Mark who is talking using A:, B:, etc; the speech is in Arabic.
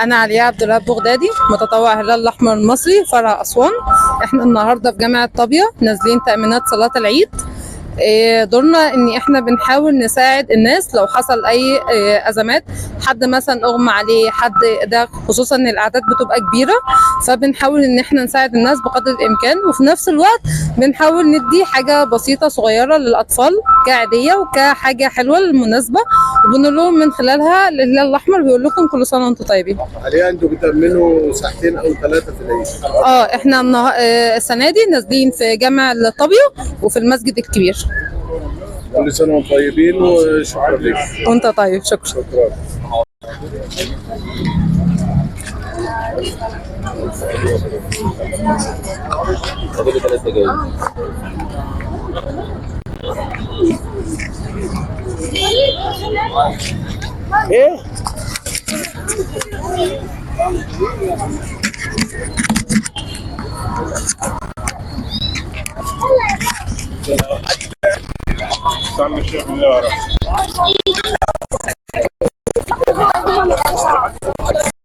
A: أنا علياء عبد الله بغدادي، متطوع الهلال الأحمر المصري فرع أسوان. إحنا النهاردة في جامعة طابية نازلين تأمينات صلاة العيد. دورنا ان احنا بنحاول نساعد الناس لو حصل اي ازمات، حد مثلا اغمى عليه، حد ده خصوصا ان الاعداد بتبقى كبيره، فبنحاول ان احنا نساعد الناس بقدر الامكان، وفي نفس الوقت بنحاول ندي حاجه بسيطه صغيره للاطفال كعيديه وكحاجه حلوه للمناسبه، وبنقول لهم من خلالها الهلال الاحمر بيقول لكم كل سنه وانتم طيبين.
B: حاليا انتوا بتأمنوا ساعتين او 3 في العيد؟
A: احنا السنه دي نازلين في جامع طابية وفي المسجد الكبير.
B: كل سنه وانتم طيبين وشكرا لك.
A: وانت طيب، شكرا.
B: شكرا. ايه؟ استنى الشيخ من